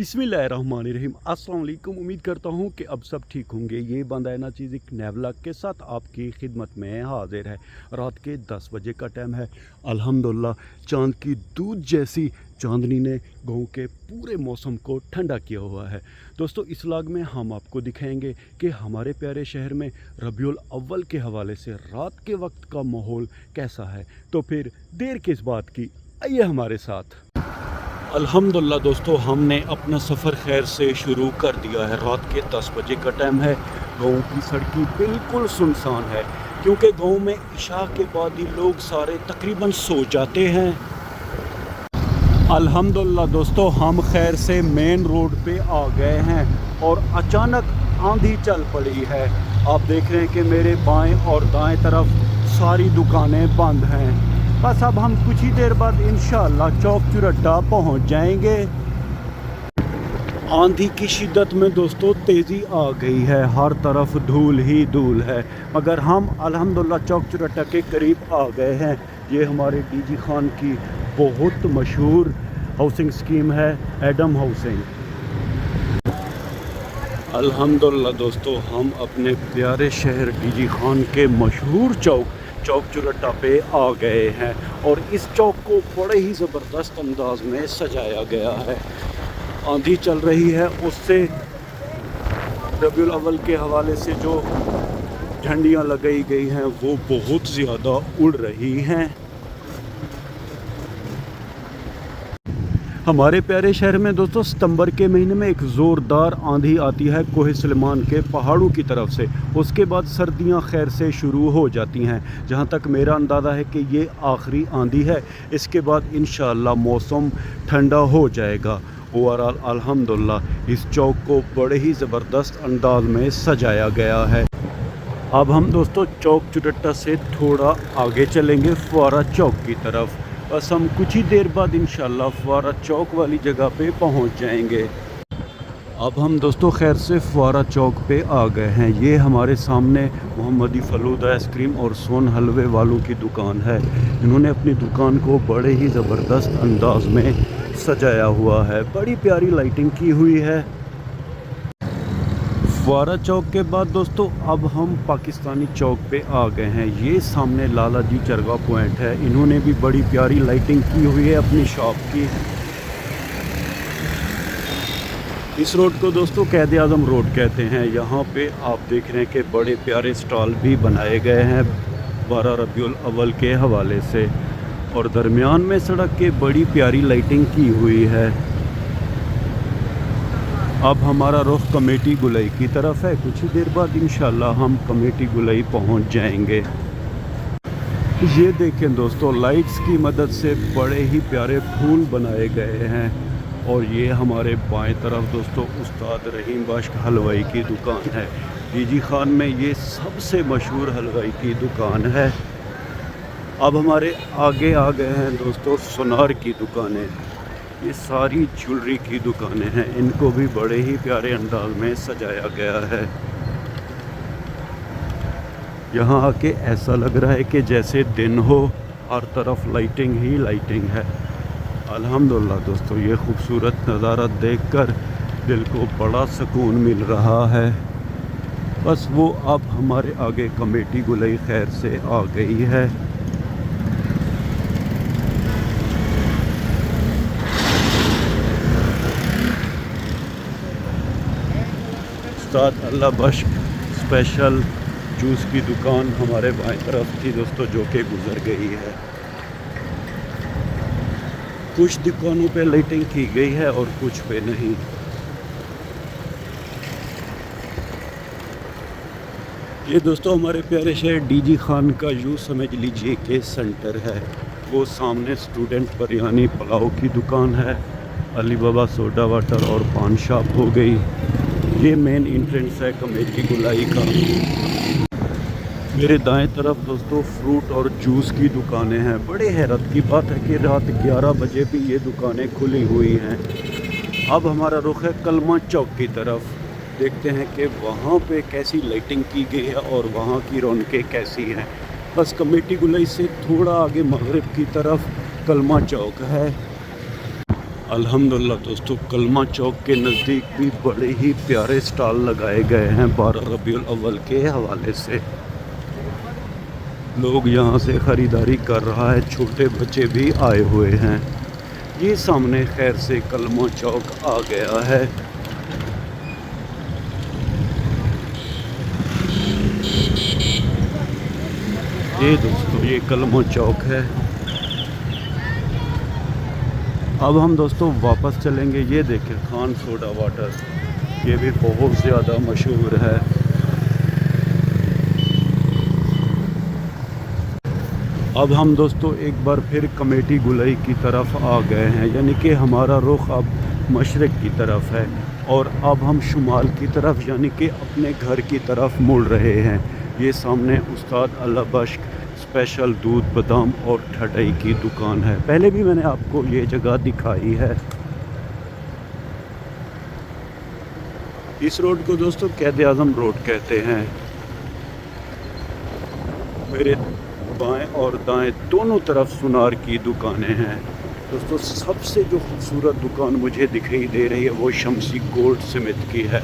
बिस्मिल्लाहिर्रहमानिर्रहीम। अस्सलाम वालेकुम। उम्मीद करता हूँ कि अब सब ठीक होंगे। ये बंदा है ना चीज़ एक नेवला के साथ आपकी खिदमत में हाजिर है। रात के 10 बजे का टाइम है। अल्हम्दुलिल्लाह चाँद की दूध जैसी चांदनी ने गाँव के पूरे मौसम को ठंडा किया हुआ है। दोस्तों इस व्लॉग में हम आपको दिखाएंगे कि हमारे प्यारे शहर में रबीउल अव्वल के हवाले से रात के वक्त का माहौल कैसा है। तो फिर देर किस बात की, आइए हमारे साथ। अल्हम्दुलिल्लाह दोस्तों हमने अपना सफ़र खैर से शुरू कर दिया है। रात के 10 बजे का टाइम है। गांव की सड़कें बिल्कुल सुनसान है क्योंकि गांव में इशा के बाद ही लोग सारे तकरीबन सो जाते हैं। अल्हम्दुलिल्लाह दोस्तों हम खैर से मेन रोड पे आ गए हैं और अचानक आंधी चल पड़ी है। आप देख रहे हैं कि मेरे बाएं और दाएं तरफ सारी दुकानें बंद हैं। बस अब हम कुछ ही देर बाद इंशाअल्लाह चौक चुरट्टा पहुंच जाएंगे। आंधी की शिद्दत में दोस्तों तेज़ी आ गई है, हर तरफ धूल ही धूल है, मगर हम अल्हम्दुलिल्लाह चौक चुरट्टा के करीब आ गए हैं। ये हमारे डीजी खान की बहुत मशहूर हाउसिंग स्कीम है, एडम हाउसिंग। अल्हम्दुलिल्लाह दोस्तों हम अपने प्यारे शहर डीजी खान के मशहूर चौक चुरट्टा पे आ गए हैं और इस चौक को बड़े ही ज़बरदस्त अंदाज में सजाया गया है। आंधी चल रही है, उससे रबीउल अव्वल के हवाले से जो झंडियाँ लगाई गई हैं वो बहुत ज़्यादा उड़ रही हैं। हमारे प्यारे शहर में दोस्तों सितंबर के महीने में एक ज़ोरदार आंधी आती है कोहे सलेमान के पहाड़ों की तरफ से। उसके बाद सर्दियां खैर से शुरू हो जाती हैं। जहां तक मेरा अंदाज़ा है कि ये आखिरी आंधी है, इसके बाद इंशाअल्लाह मौसम ठंडा हो जाएगा। ओवरऑल अल्हम्दुलिल्लाह इस चौक को बड़े ही ज़बरदस्त अंदाज में सजाया गया है। अब हम दोस्तों चौक चुरट्टा से थोड़ा आगे चलेंगे फुआरा चौक की तरफ। बस हम कुछ ही देर बाद इंशाअल्लाह फुआरा चौक वाली जगह पे पहुंच जाएंगे। अब हम दोस्तों खैर से फुआरा चौक पे आ गए हैं। ये हमारे सामने मोहम्मदी फलूदा आइसक्रीम और सोन हलवे वालों की दुकान है। इन्होंने अपनी दुकान को बड़े ही ज़बरदस्त अंदाज में सजाया हुआ है, बड़ी प्यारी लाइटिंग की हुई है। फुआरा चौक के बाद दोस्तों अब हम पाकिस्तानी चौक पे आ गए हैं। ये सामने लाला जी चरगा पॉइंट है, इन्होंने भी बड़ी प्यारी लाइटिंग की हुई है अपनी शॉप की। इस रोड को दोस्तों कैद आज़म रोड कहते हैं। यहाँ पे आप देख रहे हैं कि बड़े प्यारे स्टॉल भी बनाए गए हैं 12 रबीउल अव्वल के हवाले से, और दरमियान में सड़क के बड़ी प्यारी लाइटिंग की हुई है। अब हमारा रुख कमेटी गुलई की तरफ है। कुछ ही देर बाद इंशाल्लाह हम कमेटी गुलई पहुंच जाएंगे। ये देखें दोस्तों लाइट्स की मदद से बड़े ही प्यारे फूल बनाए गए हैं। और ये हमारे बाएं तरफ दोस्तों उस्ताद रहीम बख्श हलवाई की दुकान है। डीजी खान में ये सबसे मशहूर हलवाई की दुकान है। अब हमारे आगे आ गए हैं दोस्तों सुनार की दुकानें। ये सारी ज्वेलरी की दुकानें हैं, इनको भी बड़े ही प्यारे अंदाज में सजाया गया है। यहाँ आके ऐसा लग रहा है कि जैसे दिन हो, हर तरफ लाइटिंग ही लाइटिंग है। अल्हम्दुलिल्लाह दोस्तों ये खूबसूरत नज़ारा देखकर दिल को बड़ा सुकून मिल रहा है। बस वो अब हमारे आगे कमेटी गुलई खैर से आ गई है। उस्ताद अल्लाह बख्श स्पेशल जूस की दुकान हमारे बाएं तरफ थी दोस्तों, जो कि गुजर गई है। कुछ दुकानों पे लाइटिंग की गई है और कुछ पे नहीं। ये दोस्तों हमारे प्यारे शहर डीजी खान का यूँ समझ लीजिए कि सेंटर है। वो सामने स्टूडेंट बिरयानी पुलाव की दुकान है, अली बाबा सोडा वाटर और पान शॉप हो गई। ये मेन एंट्रेंस है कमेटी गुलाई का। मेरे दाएं तरफ दोस्तों फ्रूट और जूस की दुकानें हैं। बड़े हैरत की बात है कि रात 11 बजे भी ये दुकानें खुली हुई हैं। अब हमारा रुख है कलमा चौक की तरफ। देखते हैं कि वहाँ पे कैसी लाइटिंग की गई है और वहाँ की रौनकें कैसी हैं। बस कमेटी गुलई से थोड़ा आगे मगरिब की तरफ कलमा चौक है। अल्हम्दुलिल्लाह दोस्तों, कलमा चौक के नज़दीक भी बड़े ही प्यारे स्टॉल लगाए गए हैं 12 रबीउल अव्वल के हवाले से। लोग यहाँ से ख़रीदारी कर रहा है, छोटे बच्चे भी आए हुए हैं। ये सामने खैर से कलमा चौक आ गया है। ये दोस्तों ये कलमा चौक है। अब हम दोस्तों वापस चलेंगे। ये देखें खान सोडा वाटर, ये भी बहुत ज़्यादा मशहूर है। अब हम दोस्तों एक बार फिर कमेटी गुलई की तरफ आ गए हैं, यानी कि हमारा रुख अब मशरक़ की तरफ है और अब हम शुमाल की तरफ यानी कि अपने घर की तरफ मुड़ रहे हैं। ये सामने उस्ताद अल्लाह बख्श स्पेशल दूध बादाम और ठंडाई की दुकान है। पहले भी मैंने आपको ये जगह दिखाई है। इस रोड को दोस्तों कैद आज़म रोड कहते हैं। मेरे बाएं और दाएं दोनों तरफ सुनार की दुकानें हैं। दोस्तों सबसे जो खूबसूरत दुकान मुझे दिखाई दे रही है वो शमसी गोल्ड स्मिथ की है।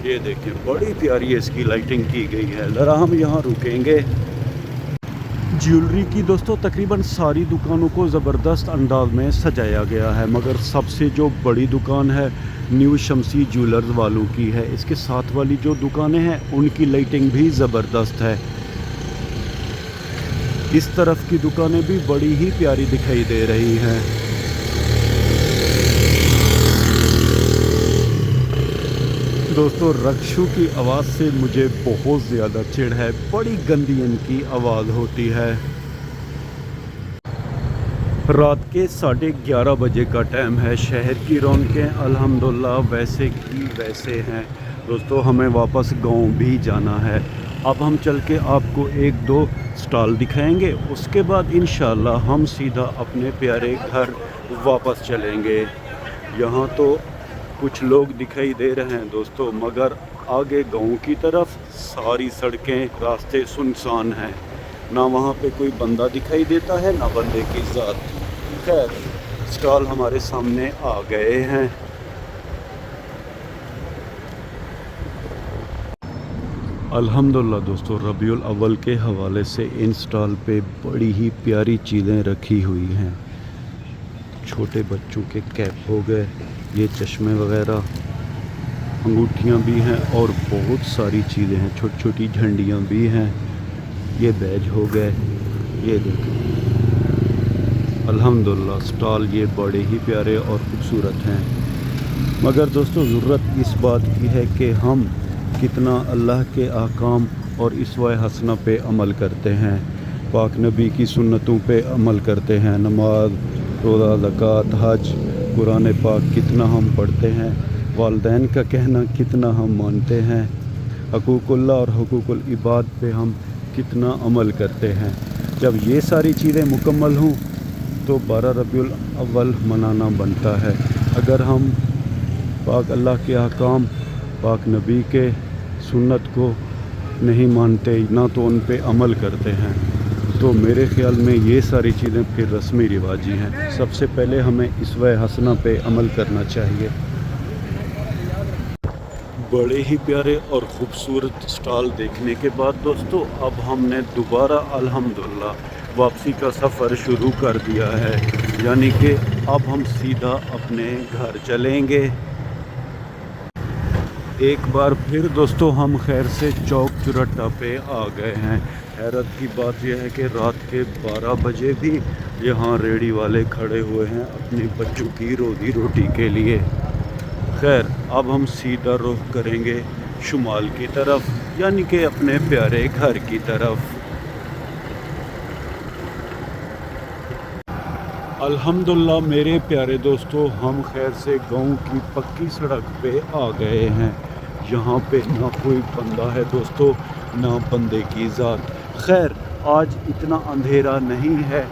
ये देखिए बड़ी प्यारी इसकी लाइटिंग की गई है। ज़रा हम यहाँ रुकेंगे। ज्वेलरी की दोस्तों तकरीबन सारी दुकानों को ज़बरदस्त अंदाज में सजाया गया है, मगर सबसे जो बड़ी दुकान है न्यू शमसी ज्वेलर्स वालों की है। इसके साथ वाली जो दुकानें हैं उनकी लाइटिंग भी ज़बरदस्त है। इस तरफ की दुकानें भी बड़ी ही प्यारी दिखाई दे रही हैं। दोस्तों रक्षू की आवाज़ से मुझे बहुत ज़्यादा चिढ़ है, बड़ी गंदी इनकी आवाज़ होती है। रात के 11:30 बजे का टाइम है। शहर की रौनकें अल्हम्दुलिल्लाह वैसे की वैसे हैं। दोस्तों हमें वापस गांव भी जाना है। अब हम चल के आपको 1-2 स्टॉल दिखाएंगे, उसके बाद इंशाल्लाह हम सीधा अपने प्यारे घर वापस चलेंगे। यहाँ तो कुछ लोग दिखाई दे रहे हैं दोस्तों, मगर आगे गांव की तरफ सारी सड़कें रास्ते सुनसान हैं। ना वहाँ पे कोई बंदा दिखाई देता है ना बंदे की ज़ात। खैर स्टॉल हमारे सामने आ गए हैं। अल्हम्दुलिल्लाह दोस्तों रबीउल अव्वल के हवाले से इन स्टॉल पे बड़ी ही प्यारी चीज़ें रखी हुई हैं। छोटे बच्चों के कैप हो गए, ये चश्मे वगैरह, अंगूठियाँ भी हैं और बहुत सारी चीज़ें हैं। छोटी छोटी झंडियाँ भी हैं। ये बैज हो गए। ये देखो अल्हम्दुलिल्लाह स्टॉल ये बड़े ही प्यारे और ख़ूबसूरत हैं। मगर दोस्तों ज़रूरत इस बात की है कि हम कितना अल्लाह के अहकाम और इसवा हसना पे अमल करते हैं, पाक नबी की सुन्नतों पे अमल करते हैं। नमाज, रोज़ा, ज़कात, हज, कुरान पाक कितना हम पढ़ते हैं, वालिदैन का कहना कितना हम मानते हैं, हकूक़ुल्लाह और हकूक़ुल इबाद पे हम कितना अमल करते हैं। जब ये सारी चीज़ें मुकम्मल हों तो 12 रबीउल अव्वल मनाना बनता है। अगर हम पाक अल्लाह के अहकाम, पाक नबी के सुन्नत को नहीं मानते, ना तो उन पे अमल करते हैं, तो मेरे ख़्याल में ये सारी चीज़ें फिर रस्मी रिवाजी हैं। सबसे पहले हमें इसवा हसना पे अमल करना चाहिए। बड़े ही प्यारे और ख़ूबसूरत स्टॉल देखने के बाद दोस्तों अब हमने दोबारा अल्हम्दुलिल्लाह वापसी का सफ़र शुरू कर दिया है, यानी कि अब हम सीधा अपने घर चलेंगे। एक बार फिर दोस्तों हम खैर से चौक चुरट्टा पे आ गए हैं। हैरत की बात यह है कि रात के 12 बजे भी यहाँ रेडी वाले खड़े हुए हैं अपने बच्चों की रोज़ी रोटी के लिए। खैर अब हम सीधा रुख करेंगे शुमाल की तरफ, यानी कि अपने प्यारे घर की तरफ। अल्हम्दुलिल्लाह मेरे प्यारे दोस्तों हम खैर से गांव की पक्की सड़क पे आ गए हैं। यहाँ पे ना कोई बंदा है दोस्तों, ना बंदे की ज़ात। खैर आज इतना अंधेरा नहीं है,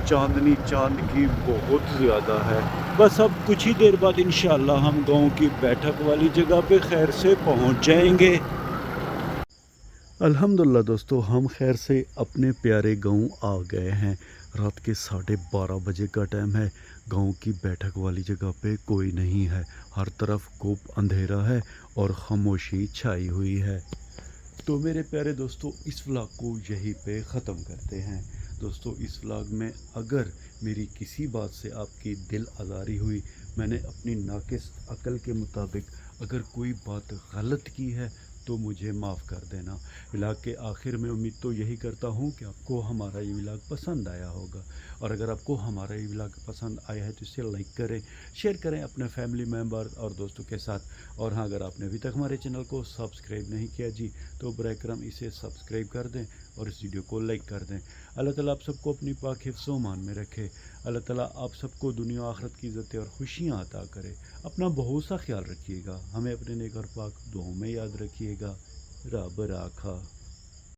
चांदनी चांद की बहुत ज़्यादा है। बस अब कुछ ही देर बाद इंशाल्लाह हम गांव की बैठक वाली जगह पे खैर से पहुंच जाएंगे। अल्हम्दुलिल्लाह दोस्तों हम खैर से अपने प्यारे गांव आ गए हैं। रात के 12:30 बजे का टाइम है। गांव की बैठक वाली जगह पे कोई नहीं है। हर तरफ खूब अंधेरा है और खामोशी छाई हुई है। तो मेरे प्यारे दोस्तों, इस व्लॉग को यहीं पे ख़त्म करते हैं। दोस्तों, इस व्लॉग में अगर मेरी किसी बात से आपकी दिल आज़ारी हुई, मैंने अपनी नाक़िस अक़ल के मुताबिक अगर कोई बात गलत की है तो मुझे माफ़ कर देना। व्लॉग के आखिर में उम्मीद तो यही करता हूँ कि आपको हमारा ये व्लॉग पसंद आया होगा, और अगर आपको हमारा ये व्लॉग पसंद आया है तो इसे लाइक करें, शेयर करें अपने फैमिली मेम्बर और दोस्तों के साथ। और हाँ, अगर आपने अभी तक हमारे चैनल को सब्सक्राइब नहीं किया जी, तो बराए करम इसे सब्सक्राइब कर दें और इस वीडियो को लाइक कर दें। अल्लाह ताला आप सबको अपनी पाक हिफ्ज़ व मान में रखे। अल्लाह ताला आप सबको दुनिया आखिरत की इज़्ज़तें और खुशियाँ अता करे। अपना बहुत सा ख्याल रखिएगा। हमें अपने नेक और पाक दुआओं में याद रखिएगा। रब राखा।